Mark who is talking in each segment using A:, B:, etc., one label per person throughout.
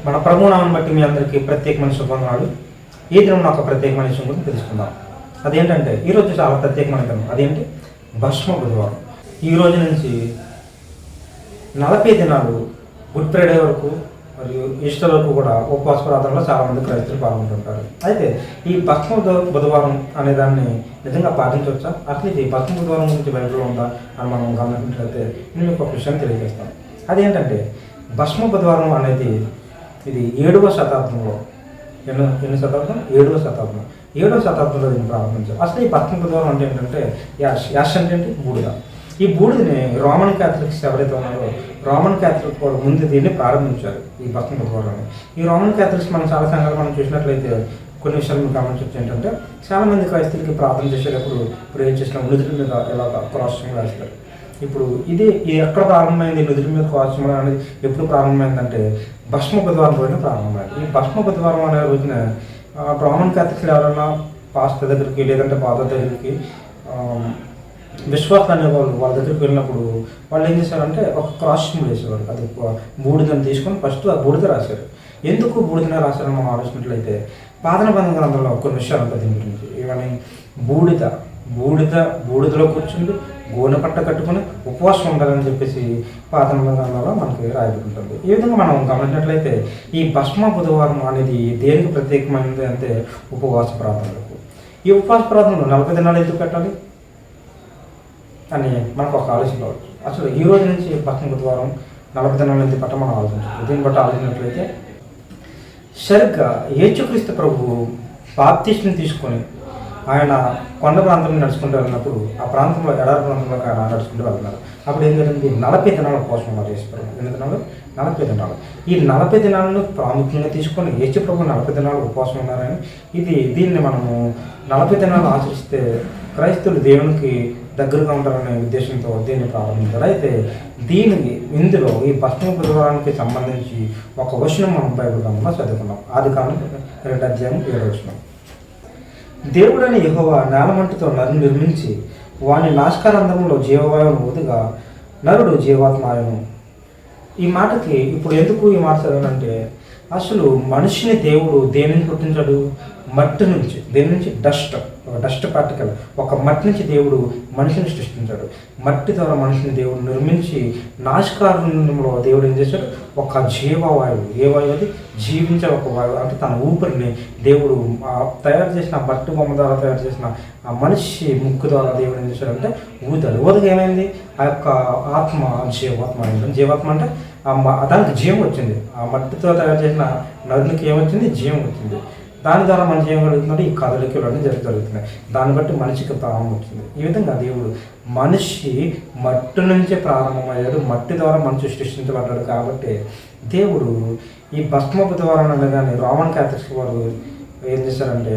A: మన ప్రభునామాన్ని బట్టి మీ అందరికీ ప్రత్యేకమైన శుభవందనాలు. ఈ దినం ఒక ప్రత్యేకమైన విషయం గురించి తెలుసుకుందాం. అదేంటంటే ఈరోజు చాలా ప్రత్యేకమైన దినం. అదేంటి? భస్మ బుధవారం. ఈ రోజు నుంచి 40 దినాలు గుడ్ ఫ్రైడే వరకు మరియు ఈస్టర్ వరకు కూడా ఉపవాస ప్రార్థనలో చాలామంది క్రైస్తవులు పాల్గొంటుంటారు. అయితే ఈ భస్మ బుధవారం అనే దాన్ని నిజంగా పాటించవచ్చా? అట్లీస్ట్ ఈ భస్మ బుధవారం గురించి బైబిల్లో ఉందా అని మనం గమనించినట్లయితే నేను మీకు ఒక విషయాన్ని తెలియజేస్తాను. అదేంటంటే భస్మ బుధవారం అనేది ఇది 7వ శతాబ్దంలో, ఎన్ని శతాబ్దం? 7వ శతాబ్దం. 7వ శతాబ్దంలో దీన్ని ప్రారంభించారు. అసలు ఈ భస్మ బుధవారం అంటే ఏంటంటే యాష్ అంటే ఏంటి? బూడిద. ఈ బూడిదని రోమన్ క్యాథలిక్స్ ఎవరైతే ఉన్నారో రోమన్ క్యాథలిక్ కూడా ముందు దీన్ని ప్రారంభించారు, ఈ భస్మ బుధవారాన్ని. ఈ రోమన్ క్యాథలిక్స్ మనం చాలా సంఘాలు మనం చూసినట్లయితే కొన్ని విషయాలు మీకు గమనించవచ్చు. ఏంటంటే చాలామంది క్రైస్తవులకి ప్రార్థన చేసేటప్పుడు ప్రేయర్ చేసిన నుదుటి మీద ఇలా క్రాస్ వేస్తారు. ఇప్పుడు ఇది ఎక్కడ ప్రారంభమైంది? నుదుటి మీద క్రాస్ అనేది ఎప్పుడు ప్రారంభమైందంటే భస్మ బుధవారం రోజున ప్రారంభమైంది. ఈ భస్మ బుధవారం అనే రోజున రోమన్ క్యాథలిక్స్లు ఎవరైనా పాస్టర్ దగ్గరికి లేదంటే ఫాదర్ దగ్గరికి విశ్వాసం అనే వాళ్ళ దగ్గరికి వెళ్ళినప్పుడు వాళ్ళు ఏం చేశారంటే ఒక క్రాస్ సింబల్ వేసేవారు. అది బూడిదని తీసుకొని ఫస్ట్ ఆ బూడిద రాశారు. ఎందుకు బూడిదనే రాశారని మనం ఆలోచించినట్లయితే పాత బంధ గ్రంథంలో కొన్ని విషయాలు ఉంటాయి దీని గురించి. ఇవన్నీ బూడిదలో కూర్చుండి గోనె పట్ట కట్టుకుని ఉపవాసం ఉండాలని చెప్పేసి పాత గ్రంథంలో మనకి రాయబడుతుంది. ఈ విధంగా మనం గమనించినట్లయితే ఈ భస్మ బుధవారం అనేది దేనికి ప్రత్యేకమైనది అంటే ఉపవాస ప్రార్థనలకు. ఈ ఉపవాస ప్రార్థనలు 40 దినాలు ఎందుకు పెట్టాలి అని మనకు ఒక ఆలోచన రావచ్చు. అసలు ఈ రోజు నుంచి భస్మ బుధవారం 40 దినాలు ఎందుకు పట్ట మనం ఆలోచించాలి. దీన్ని బట్టి ఆలోచించినట్లయితే సరిగ్గా యేసుక్రీస్తు ప్రభువు బాప్తిస్టుని తీసుకొని ఆయన కొండ ప్రాంతంలో నడుచుకుంటూ వెళ్ళినప్పుడు ఆ ప్రాంతంలో ఎడారి ప్రాంతంలో ఆయన నడుచుకుంటూ వెళ్తున్నారు. అప్పుడు ఏం జరిగింది? 40 దినాల కోసం వారు చేస్తారు. ఎన్ని దినాలు? 40 దినాలు. ఈ 40 దినాలను ప్రాముఖ్యంగా తీసుకొని యేసు ప్రభు 40 దినాలు ఉపవాసం ఉన్నారని దీన్ని మనము 40 దినాలు ఆచరిస్తే క్రైస్తవులు దేవునికి దగ్గరగా ఉంటారనే ఉద్దేశంతో దీన్ని ప్రారంభించారు. అయితే ఇందులో ఈ భస్మ బుధవారానికి సంబంధించి ఒక వచనం మనం బైబిల్ గ్రంథంలో చదువుకున్నాం. ఆదికాండం 2:7 దేవుడని యెహోవా నేలమంటితో నరుని నిర్మించి వాని నాసికారంధ్రములో జీవవాయువును ఊదగా నరుడు జీవాత్మాయను. ఈ మాటకి ఇప్పుడు ఎందుకు ఈ మాట చదవాలంటే అసలు మనిషిని దేవుడు దేని నుంచి పుట్టించాడు? మట్టి నుంచి. దేని నుంచి? Dust particle. ఒక మట్టి నుంచి దేవుడు మనిషిని సృష్టించాడు. మట్టి ద్వారా మనిషిని దేవుడు నిర్మించి నాసికారంధ్రంలో దేవుడు ఏం చేశాడు? ఒక జీవవాయువు. ఏ వాయువు అది? జీవించే ఒక వాయువు. అంటే తన ఊపిరిని దేవుడు తయారు చేసిన మట్టి బొమ్మ ద్వారా తయారు చేసిన ఆ మనిషి ముక్కు ద్వారా దేవుడు ఏం చేశాడంటే ఊదాడు. ఊదగా ఏమైంది? ఆ యొక్క ఆత్మ జీవాత్మ అయింది. జీవాత్మ అంటే దానికి జీవం వచ్చింది. ఆ మట్టితో తయారు చేసిన నరునికి ఏమొచ్చింది? జీవం వచ్చింది. దాని ద్వారా మనిషి ఏం కలుగుతుందంటే ఈ కదలికలు అన్నీ జరుగుతున్నాయి. దాన్ని బట్టి మనిషికి ప్రారంభం వచ్చింది. ఈ విధంగా దేవుడు మనిషి మట్టి నుంచే ప్రారంభమయ్యాడు. మట్టి ద్వారా మనిషి సృష్టించబడ్డాడు. కాబట్టి దేవుడు ఈ భస్మ బుధవారం అనేదాన్ని రోమన్ క్యాథలిక్స్ వారు ఏం చేశారంటే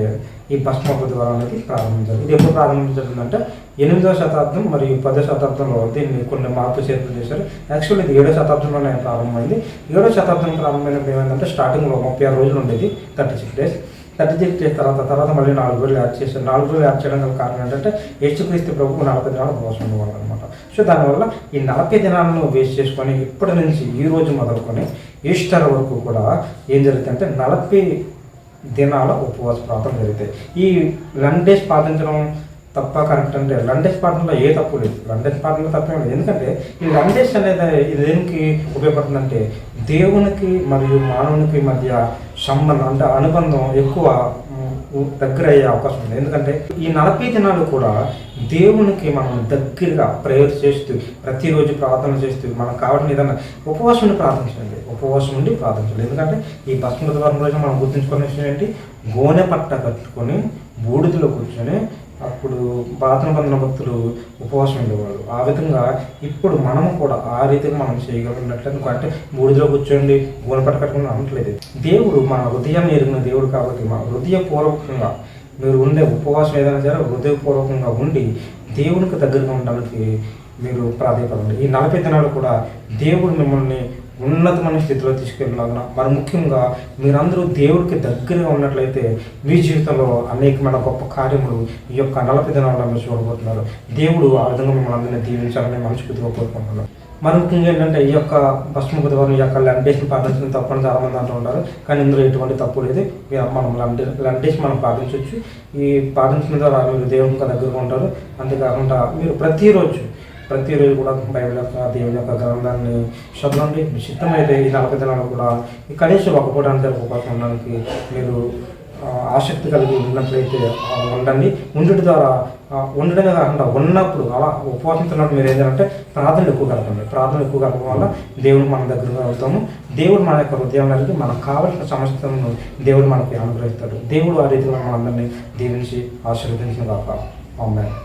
A: ఈ భస్మ బుధవారం అనేది ప్రారంభించారు. ఇది ఎప్పుడు ప్రారంభించబడిందంటే 8వ శతాబ్దం మరియు 10వ శతాబ్దంలో దీన్ని కొన్ని మార్పు చేర్పులు చేశారు. యాక్చువల్లీ ఇది 7వ శతాబ్దంలోనే ప్రారంభమైంది. 7వ శతాబ్దం ప్రారంభమైనప్పుడు ఏమైందంటే స్టార్టింగ్లో 36 రోజులు ఉండేది, 36 డేస్. 36 డేస్ తర్వాత మళ్ళీ 4 రోజులు యాడ్ చేశారు. 4 రోజులు యాడ్ చేయడం గల కారణం ఏంటంటే యేసుక్రీస్తు ప్రభువు 40 దినాలు ఉపవాసం ఉండేవాళ్ళు అనమాట. సో దానివల్ల ఈ 40 దినాలను వేస్ట్ చేసుకొని ఇప్పటి నుంచి ఈ రోజు మొదలుకొని ఈస్టర్ వరకు కూడా ఏం జరుగుతుందంటే 40 దినాల ఉపవాస ప్రార్థన జరుగుతాయి. ఈ 11 డేస్ పాటించడం తప్ప కరెక్ట్ అంటే 11 డేస్ పాటనలో ఏ తప్పు లేదు. 11 డేస్ పాటనలో తప్పే లేదు. ఎందుకంటే ఈ 11 డేస్ అనేది ఇది దేనికి ఉపయోగపడుతుందంటే దేవునికి మరియు మానవునికి మధ్య సంబంధం అంటే అనుబంధం ఎక్కువ దగ్గర అయ్యే అవకాశం ఉంది. ఎందుకంటే ఈ 40 దినాలు కూడా దేవునికి మనం దగ్గరగా ప్రేయర్ చేస్తూ ప్రతిరోజు ప్రార్థన చేస్తూ మనకు కావాల్సిన ఏదైనా ఉపవాసం ఉండి ప్రార్థించండి. ఎందుకంటే ఈ భస్మ బుధవారం రోజు మనం గుర్తుంచుకునే విషయం ఏంటి? గోనె పట్ట కట్టుకొని బూడిదలో కూర్చొని అప్పుడు పాత నిబంధన భక్తులు ఉపవాసం ఉండేవాళ్ళు. ఆ విధంగా ఇప్పుడు మనము కూడా ఆ రీతిగా మనం చేయగలిగినట్లయితే ఎందుకంటే బూడిదలో కూర్చోండి గోనె పట్ట కట్టుకుని అనట్లేదు. దేవుడు మన హృదయాన్ని ఎరిగిన దేవుడు కాబట్టి మన హృదయపూర్వకంగా మీరు ఉండే ఉపవాసం ఏదైనా సరే హృదయపూర్వకంగా ఉండి దేవునికి దగ్గరగా ఉండడానికి మీరు ప్రాధాన్యపడండి. ఈ 40 దినాలు కూడా దేవుడు మిమ్మల్ని ఉన్నతమైన స్థితిలో తీసుకెళ్ళాలన్నా మరి ముఖ్యంగా మీరందరూ దేవుడికి దగ్గరగా ఉన్నట్లయితే మీ జీవితంలో అనేకమైన గొప్ప కార్యములు ఈ యొక్క 40 దినాల్లో మీరు చూడబోతున్నారు. దేవుడు ఆ విధంగా మిమ్మల్ని అందరినీ దీవించాలని మనస్ఫూర్తిగా కోరుకుంటున్నాను. మరి ముఖ్యంగా ఏంటంటే ఈ యొక్క భస్మ బుధవారం ఈ యొక్క లండేషన్ పాటించడం తప్పని చాలామంది అంటూ ఉంటారు. కానీ ఇందులో ఎటువంటి తప్పు లేదు. మనం లండేషన్ మనం పాటించవచ్చు. ఈ పాటించడం ద్వారా మీరు దేవునికి దగ్గరగా ఉంటారు. అంతేకాకుండా మీరు ప్రతిరోజు కూడా బైబిల్ యొక్క దేవుని యొక్క గ్రంథాన్ని చదవండి. సిద్ధమైతే ఈ 40 దినాలు కూడా కనీసం ఒక పూట అంటే ఉపవాసం ఉండడానికి మీరు ఆసక్తి కలిగి ఉన్నట్లయితే ఉండండి. ఉండడమే కాకుండా ఉన్నప్పుడు అలా ఉపవాసంతున్నప్పుడు మీరు ఏంటంటే ప్రార్థన ఎక్కువ కలపండి. ప్రార్థన ఎక్కువ కలపడం వల్ల దేవుడు మన దగ్గరగా అవుతాము. దేవుడు మన యొక్క హృదయంలోకి మనకు కావలసిన సమస్యలను దేవుడు మనకి అనుగ్రహిస్తాడు. దేవుడు ఆ రీతిలో మనందరినీ దీవించి ఆశీర్వదించిన కాక. ఆమేన్.